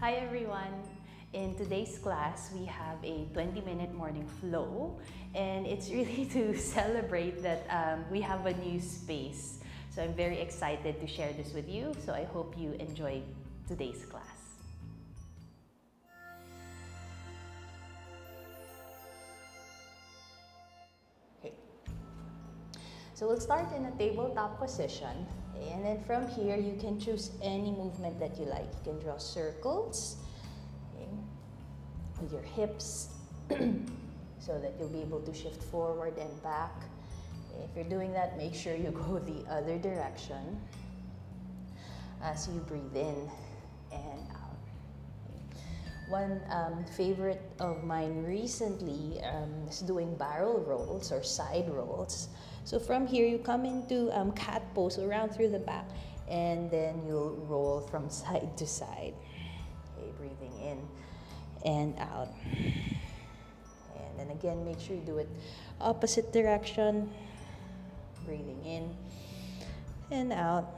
Hi everyone! In today's class, we have a 20-minute morning flow, and it's really to celebrate that we have a new space. So I'm very excited to share this with you, so I hope you enjoy today's class. Okay. So we'll start in a tabletop position, and then from here you can choose any movement that you like. You can draw circles with your hips so that you'll be able to shift forward and back. If you're doing that, make sure you go the other direction as you breathe in and out. One favorite of mine recently is doing barrel rolls or side rolls. So from here, you come into cat pose around through the back, and then you'll roll from side to side. Okay, breathing in and out. And then again, make sure you do it opposite direction. Breathing in and out.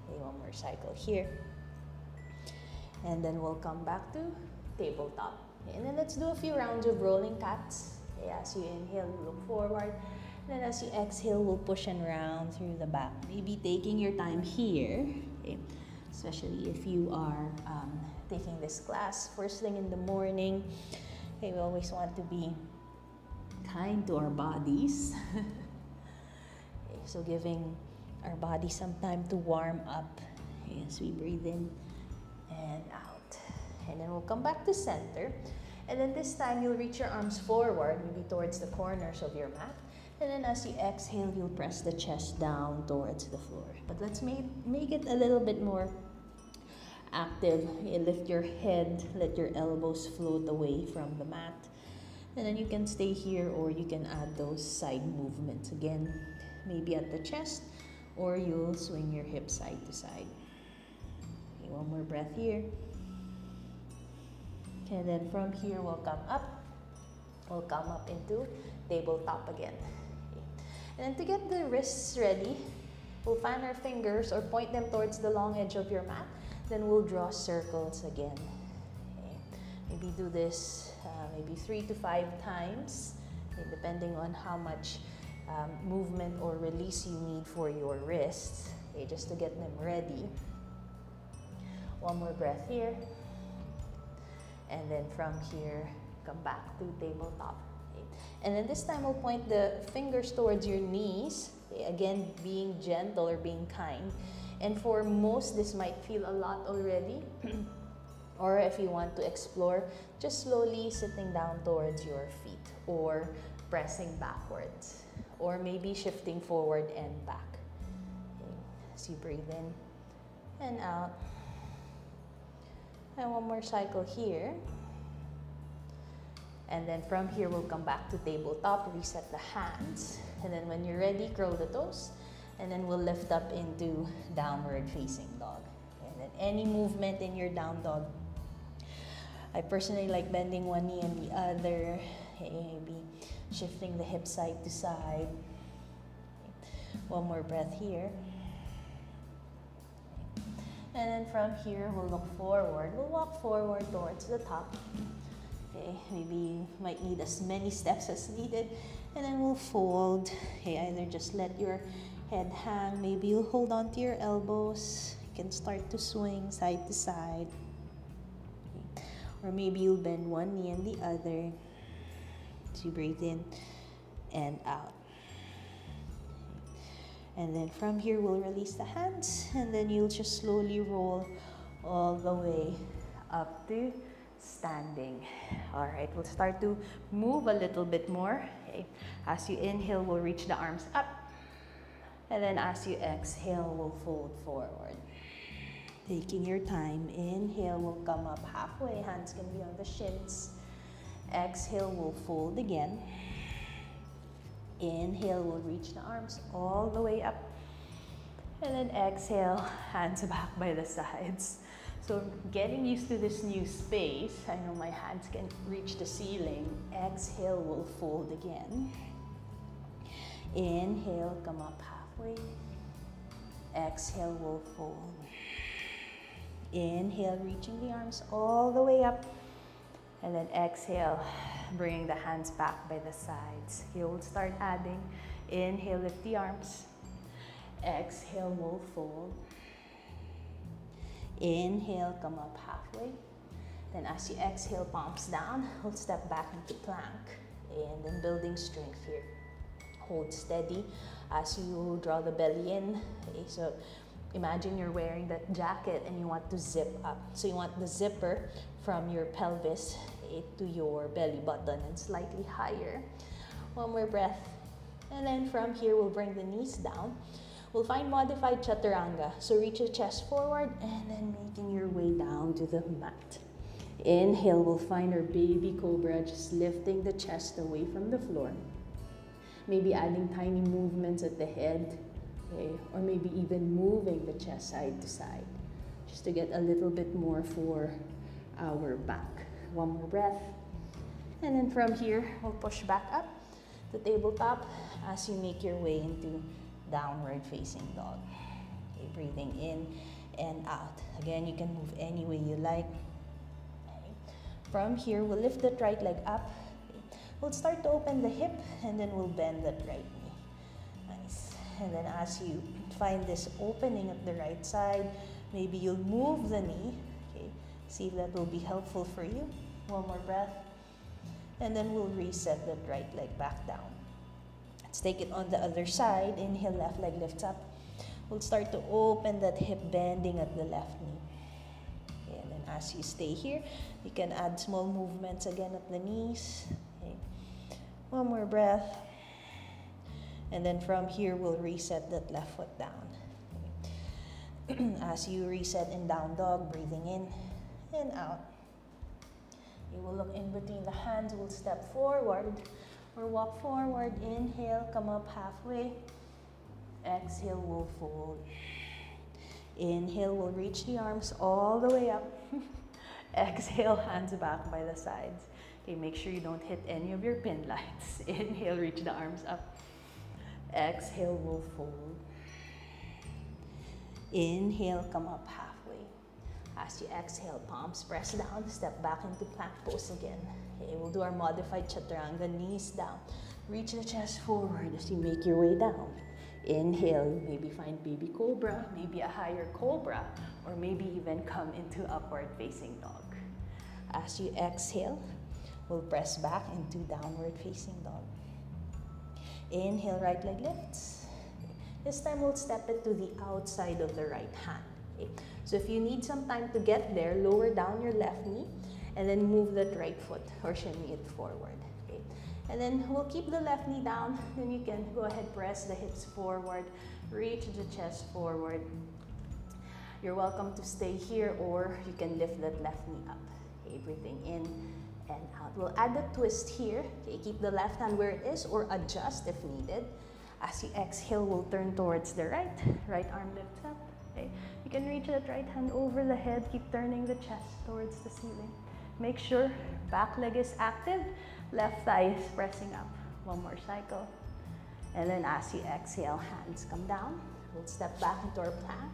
Okay, one more cycle here. And then we'll come back to tabletop. Okay, and then let's do a few rounds of rolling cats. Okay, as you inhale, you look forward. And then as you exhale, we'll push and round through the back. Maybe taking your time here, okay, especially if you are taking this class first thing in the morning. Okay, we always want to be kind to our bodies. Okay, so giving our body some time to warm up, okay, as we breathe in and out. And then we'll come back to center. And then this time, you'll reach your arms forward, maybe towards the corners of your mat. And then as you exhale, you'll press the chest down towards the floor. But let's make it a little bit more active. You lift your head, let your elbows float away from the mat. And then you can stay here, or you can add those side movements again, maybe at the chest, or you'll swing your hips side to side. Okay, one more breath here. And then from here, we'll come up. We'll come up into tabletop again. Okay. And then to get the wrists ready, we'll fan our fingers or point them towards the long edge of your mat. Then we'll draw circles again. Okay. Maybe do this maybe 3 to 5 times, okay, depending on how much movement or release you need for your wrists, okay, just to get them ready. One more breath here. And then from here, come back to tabletop. Okay. And then this time, we'll point the fingers towards your knees. Okay. Again, being gentle or being kind. And for most, this might feel a lot already. Or if you want to explore, just slowly sitting down towards your feet, or pressing backwards, or maybe shifting forward and back. Okay. As you breathe in and out. And one more cycle here. And then from here, we'll come back to tabletop, reset the hands. And then when you're ready, curl the toes. And then we'll lift up into downward facing dog. And then any movement in your down dog. I personally like bending one knee and the other. Maybe shifting the hip side to side. One more breath here. And then from here, we'll look forward. We'll walk forward towards the top. Okay, maybe you might need as many steps as needed. And then we'll fold. Okay, either just let your head hang. Maybe you'll hold on to your elbows. You can start to swing side to side. Okay. Or maybe you'll bend one knee and the other. So you breathe in and out. And then from here, we'll release the hands, and then you'll just slowly roll all the way up to standing. All right, we'll start to move a little bit more. Okay. As you inhale, we'll reach the arms up. And then as you exhale, we'll fold forward. Taking your time, inhale, we'll come up halfway. Hands can be on the shins. Exhale, we'll fold again. Inhale, we'll reach the arms all the way up. And then exhale, hands back by the sides. So getting used to this new space. I know my hands can reach the ceiling. Exhale, we'll fold again. Inhale, come up halfway. Exhale, we'll fold. Inhale, reaching the arms all the way up. And then exhale, bring the hands back by the sides. You'll start adding. Inhale, lift the arms. Exhale, we'll fold. Inhale, come up halfway. Then as you exhale, palms down, we'll step back into plank. And then building strength here. Hold steady as you draw the belly in. Okay, so imagine you're wearing that jacket and you want to zip up. So you want the zipper from your pelvis to your belly button and slightly higher. One more breath. And then from here, we'll bring the knees down. We'll find modified chaturanga. So reach the chest forward and then making your way down to the mat. Inhale, we'll find our baby cobra, just lifting the chest away from the floor. Maybe adding tiny movements at the head, okay? Or maybe even moving the chest side to side, just to get a little bit more for our back. One more breath. And then from here, we'll push back up to tabletop as you make your way into downward facing dog. Okay, breathing in and out. Again, you can move any way you like. Okay. From here, we'll lift that right leg up. Okay. We'll start to open the hip and then we'll bend that right knee. Nice. And then as you find this opening at the right side, maybe you'll move the knee. Okay. See if that will be helpful for you. One more breath. And then we'll reset that right leg back down. Let's take it on the other side. Inhale, left leg lifts up. We'll start to open that hip, bending at the left knee. Okay, and then as you stay here, you can add small movements again at the knees. Okay. One more breath. And then from here, we'll reset that left foot down. Okay. As you reset in down dog, breathing in and out. You will look in between the hands. We'll step forward. Or walk forward, inhale, come up halfway. Exhale, we'll fold. Inhale, we'll reach the arms all the way up. Exhale, hands back by the sides. Okay, make sure you don't hit any of your pin lights. Inhale, reach the arms up. Exhale, we'll fold. Inhale, come up halfway. As you exhale, palms press down, step back into plank pose again. Okay, we'll do our modified chaturanga, knees down. Reach the chest forward as you make your way down. Inhale, maybe find baby cobra, maybe a higher cobra, or maybe even come into upward facing dog. As you exhale, we'll press back into downward facing dog. Inhale, right leg lifts. This time we'll step it to the outside of the right hand. Okay. So if you need some time to get there, lower down your left knee and then move that right foot or shimmy it forward. Okay. And then we'll keep the left knee down. Then you can go ahead, press the hips forward, reach the chest forward. You're welcome to stay here or you can lift that left knee up. Okay, breathing in and out. We'll add a twist here. Okay, keep the left hand where it is or adjust if needed. As you exhale, we'll turn towards the right. Right arm lifts up. Okay. You can reach that right hand over the head. Keep turning the chest towards the ceiling. Make sure back leg is active, left thigh is pressing up. One more cycle. And then as you exhale, hands come down. We'll step back into our plank.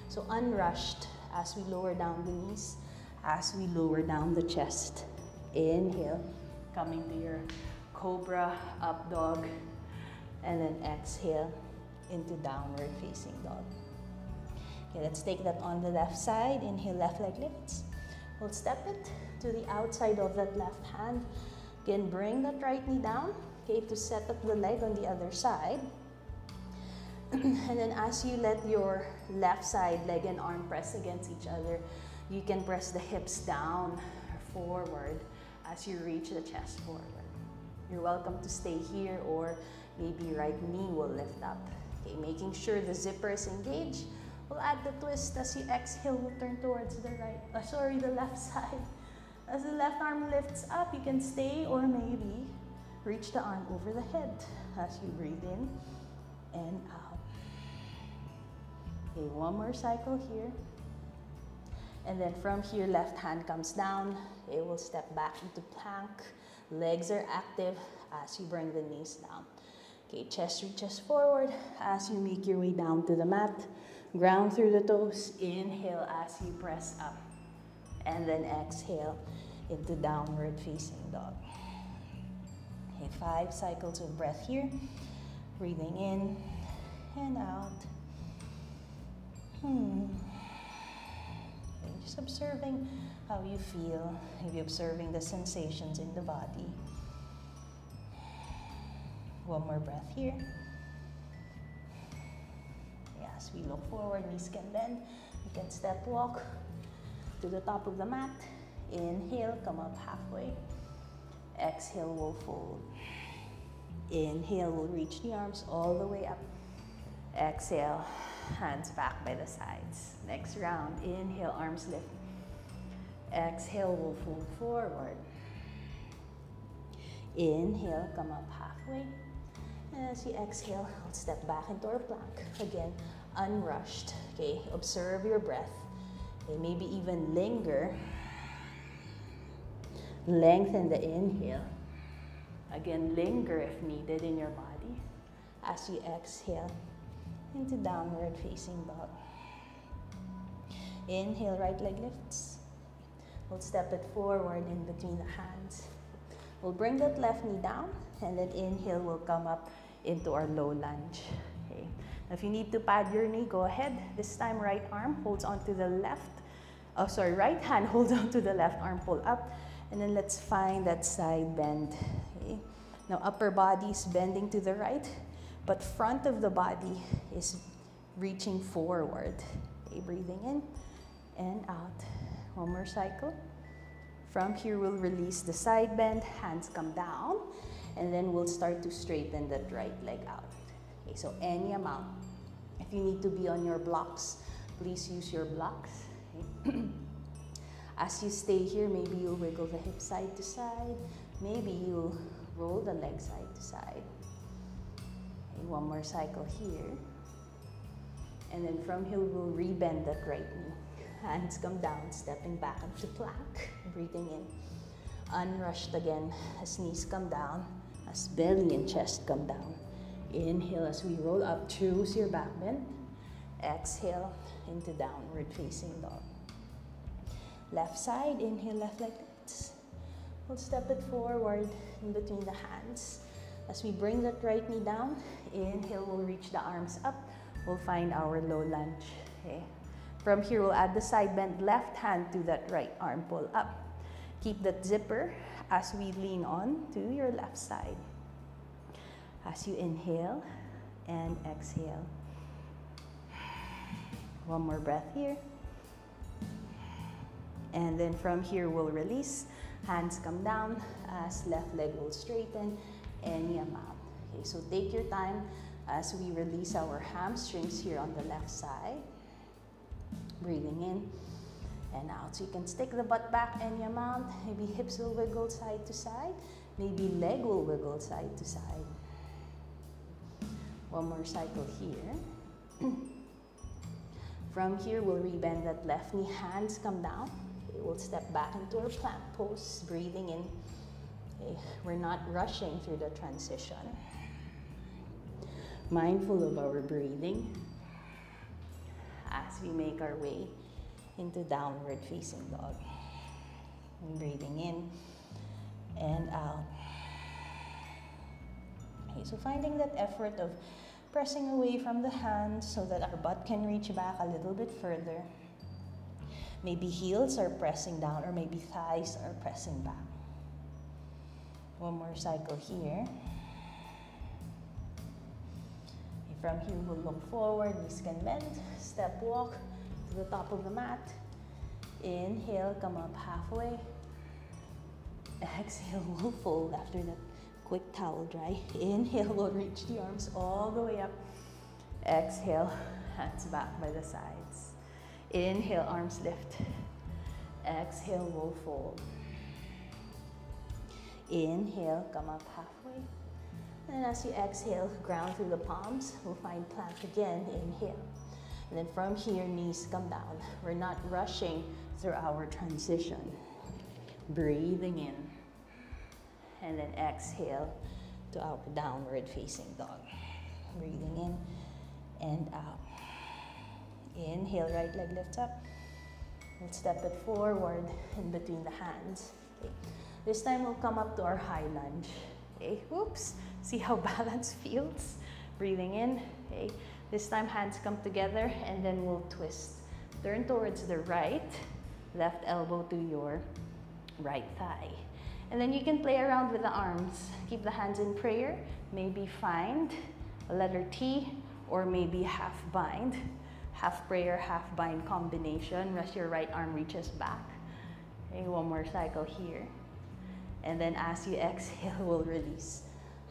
So unrushed as we lower down the knees, as we lower down the chest. Inhale, coming to your cobra, up dog. And then exhale into downward facing dog. Okay, let's take that on the left side. Inhale, left leg lifts. We'll step it to the outside of that left hand. Again, bring that right knee down, okay, to set up the leg on the other side. And then as you let your left side leg and arm press against each other, you can press the hips down or forward as you reach the chest forward. You're welcome to stay here or maybe right knee will lift up. Okay, making sure the zipper is engaged. We'll add the twist as you exhale, we'll turn towards the the left side. As the left arm lifts up, you can stay or maybe reach the arm over the head as you breathe in and out. Okay, one more cycle here. And then from here, left hand comes down. Okay, we'll step back into plank. Legs are active as you bring the knees down. Okay, chest reaches forward as you make your way down to the mat. Ground through the toes. Inhale as you press up. And then exhale into downward facing dog. Okay, 5 cycles of breath here. Breathing in and out. Okay, just observing how you feel. Maybe observing the sensations in the body. One more breath here. As we look forward, knees can bend. You can step walk to the top of the mat. Inhale, come up halfway. Exhale, we'll fold. Inhale, we'll reach the arms all the way up. Exhale, hands back by the sides. Next round, inhale, arms lift. Exhale, we'll fold forward. Inhale, come up halfway. And as you exhale, we'll step back into our plank. Again, unrushed. Okay, observe your breath. Okay, maybe even linger. Lengthen the inhale. Again, linger if needed in your body. As you exhale into downward facing dog. Inhale, right leg lifts. We'll step it forward in between the hands. We'll bring that left knee down, and then inhale, we'll come up into our low lunge. Okay. Now if you need to pad your knee, go ahead. This time, right arm holds onto the left. Oh, sorry, right hand holds onto the left arm, pull up. And then let's find that side bend. Okay. Now upper body is bending to the right, but front of the body is reaching forward. Okay, breathing in and out. One more cycle. From here, we'll release the side bend, hands come down, and then we'll start to straighten that right leg out. Okay, so any amount. If you need to be on your blocks, please use your blocks. Okay. As you stay here, maybe you'll wiggle the hip side to side. Maybe you'll roll the leg side to side. Okay, one more cycle here. And then from here, we'll rebend that right knee. Hands come down, stepping back into plank. Breathing in. Unrushed again as knees come down, as belly and chest come down. Inhale as we roll up, choose your back bend. Exhale into downward facing dog. Left side, inhale, left leg lifts. We'll step it forward in between the hands. As we bring that right knee down, inhale, we'll reach the arms up. We'll find our low lunge. Okay. From here, we'll add the side bend, left hand to that right arm, pull up. Keep that zipper as we lean on to your left side. As you inhale and exhale. One more breath here. And then from here, we'll release. Hands come down as left leg will straighten any amount. Okay, so take your time as we release our hamstrings here on the left side. Breathing in and out. So you can stick the butt back any amount. Maybe hips will wiggle side to side. Maybe leg will wiggle side to side. One more cycle here. From here, we'll rebend that left knee. Hands come down. Okay, we'll step back into our plank pose. Breathing in. Okay, we're not rushing through the transition. Mindful of our breathing as we make our way into downward facing dog. And breathing in and out. Okay, so finding that effort of pressing away from the hands so that our butt can reach back a little bit further. Maybe heels are pressing down or maybe thighs are pressing back. One more cycle here. From here, we'll look forward, knees can bend, step walk to the top of the mat. Inhale, come up halfway. Exhale, we'll fold after that quick towel dry. Inhale, we'll reach the arms all the way up. Exhale, hands back by the sides. Inhale, arms lift. Exhale, we'll fold. Inhale, come up halfway. And as you exhale, ground through the palms. We'll find plank again. Inhale. And then from here, knees come down. We're not rushing through our transition. Breathing in. And then exhale to our downward facing dog. Breathing in and out. Inhale, right leg lifts up. We'll step it forward in between the hands. Okay. This time we'll come up to our high lunge. Okay, whoops. See how balance feels? Breathing in. Okay. This time hands come together and then we'll twist. Turn towards the right, left elbow to your right thigh. And then you can play around with the arms. Keep the hands in prayer. Maybe find a letter T or maybe half bind. Half prayer, half bind combination. Rest your right arm reaches back. Okay, one more cycle here. And then as you exhale, we'll release.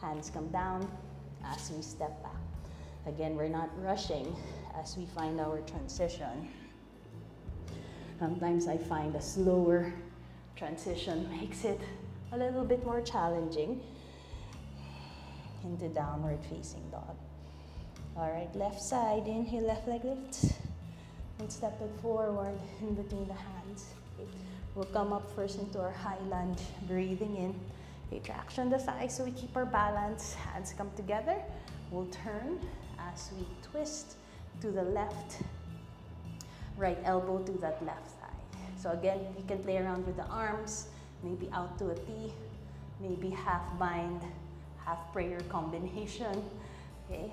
Hands come down as we step back. Again, we're not rushing as we find our transition. Sometimes I find a slower transition makes it a little bit more challenging into downward facing dog. All right, left side, inhale, left leg lifts. And step it forward in between the hands. Okay. We'll come up first into our high lunge, breathing in. Okay, traction the thighs so we keep our balance. Hands come together. We'll turn as we twist to the left. Right elbow to that left thigh. So again, you can play around with the arms, maybe out to a T, maybe half bind, half prayer combination. Okay.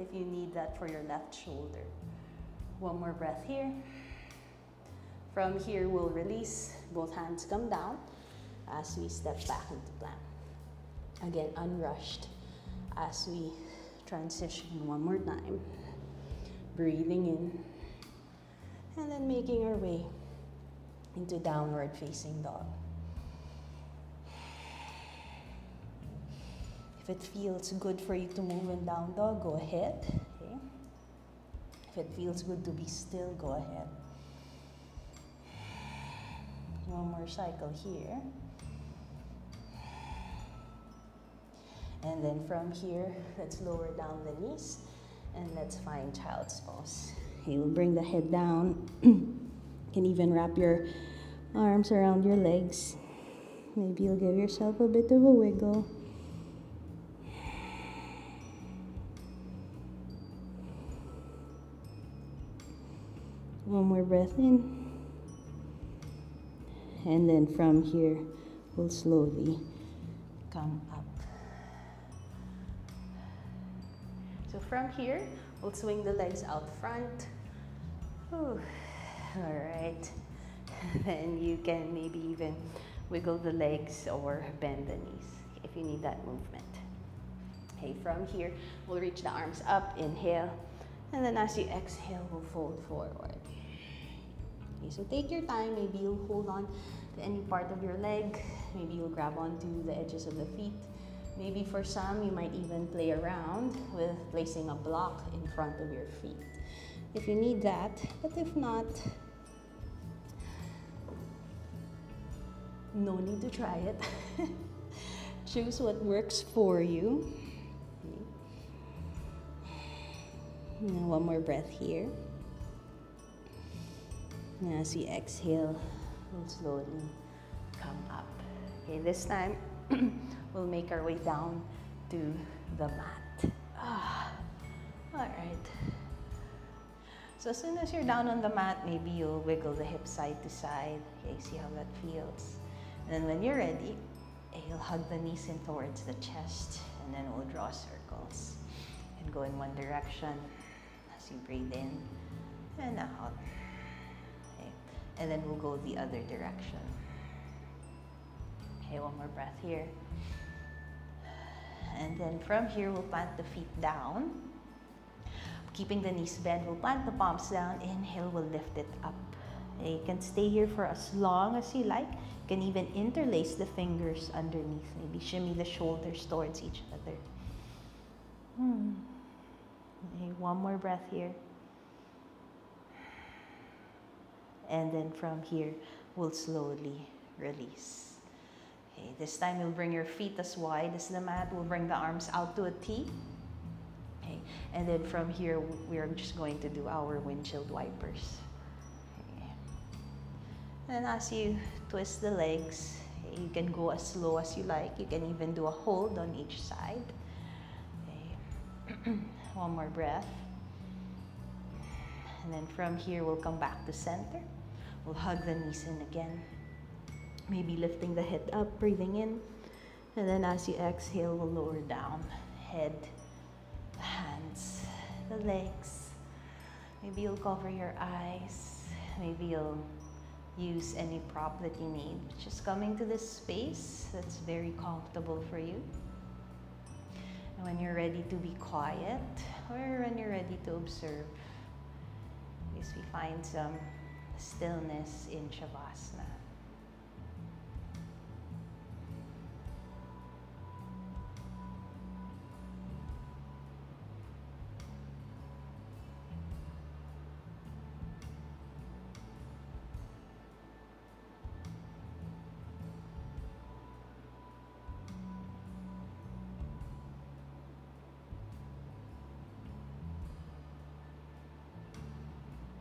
If you need that for your left shoulder. One more breath here. From here, we'll release. Both hands come down as we step back into plank. Again, unrushed as we transition one more time. Breathing in. And then making our way into downward facing dog. If it feels good for you to move in down dog, go ahead. Okay. If it feels good to be still, go ahead. One more cycle here. And then from here, let's lower down the knees and let's find child's pose. Okay, we'll bring the head down. You can even wrap your arms around your legs. Maybe you'll give yourself a bit of a wiggle. One more breath in. And then from here, we'll slowly come up. So from here, we'll swing the legs out front. Ooh. All right. Then you can maybe even wiggle the legs or bend the knees if you need that movement. Okay, from here, we'll reach the arms up, inhale. And then as you exhale, we'll fold forward. Okay, so take your time. Maybe you'll hold on to any part of your leg. Maybe you'll grab onto the edges of the feet. Maybe for some, you might even play around with placing a block in front of your feet if you need that. But if not, no need to try it. Choose what works for you. Now one more breath here. And as we exhale, we'll slowly come up. Okay, this time we'll make our way down to the mat. All right. So as soon as you're down on the mat, maybe you'll wiggle the hips side to side. Okay, see how that feels. And then when you're ready, you'll hug the knees in towards the chest, and then we'll draw circles and go in one direction as you breathe in and out. Okay, and then we'll go the other direction. Okay, one more breath here. And then from here, we'll plant the feet down. Keeping the knees bent, we'll plant the palms down. Inhale, we'll lift it up. Okay, you can stay here for as long as you like. You can even interlace the fingers underneath. Maybe shimmy the shoulders towards each other. Okay, one more breath here. And then from here, we'll slowly release. Okay, this time you'll bring your feet as wide as the mat. We'll bring the arms out to a T. Okay, and then from here, we're just going to do our windshield wipers. Okay. And as you twist the legs, you can go as slow as you like. You can even do a hold on each side. Okay. One more breath. And then from here, we'll come back to center. We'll hug the knees in again. Maybe lifting the head up, breathing in. And then as you exhale, we'll lower down. Head, the hands, the legs. Maybe you'll cover your eyes. Maybe you'll use any prop that you need. Just coming to this space that's very comfortable for you. And when you're ready to be quiet, or when you're ready to observe, please we find some stillness in Shavasana.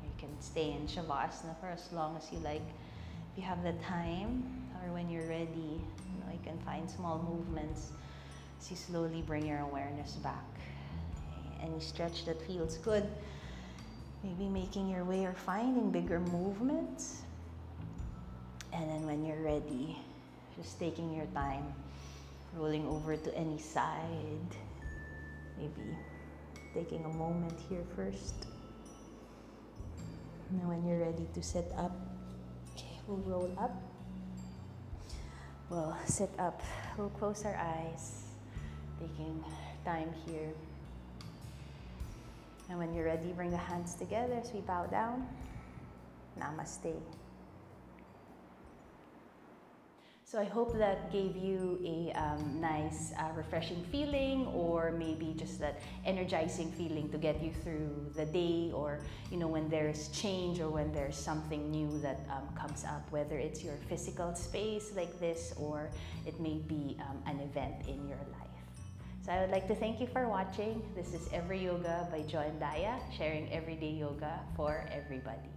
You can stay in Shavasana for as long as you like. If you have the time, or when you're ready, you can find small movements as you slowly bring your awareness back. Any stretch that feels good, maybe making your way or finding bigger movements. And then when you're ready, just taking your time, rolling over to any side. Maybe taking a moment here first. And when you're ready to sit up, okay, we'll roll up. We'll sit up. We'll close our eyes, taking time here. And when you're ready, bring the hands together as we bow down. Namaste. So I hope that gave you a nice, refreshing feeling, or maybe just that energizing feeling to get you through the day, or when there's change or when there's something new that comes up, whether it's your physical space like this, or it may be an event in your life. So I would like to thank you for watching. This is Every Yoga by Joy and Daya, sharing everyday yoga for everybody.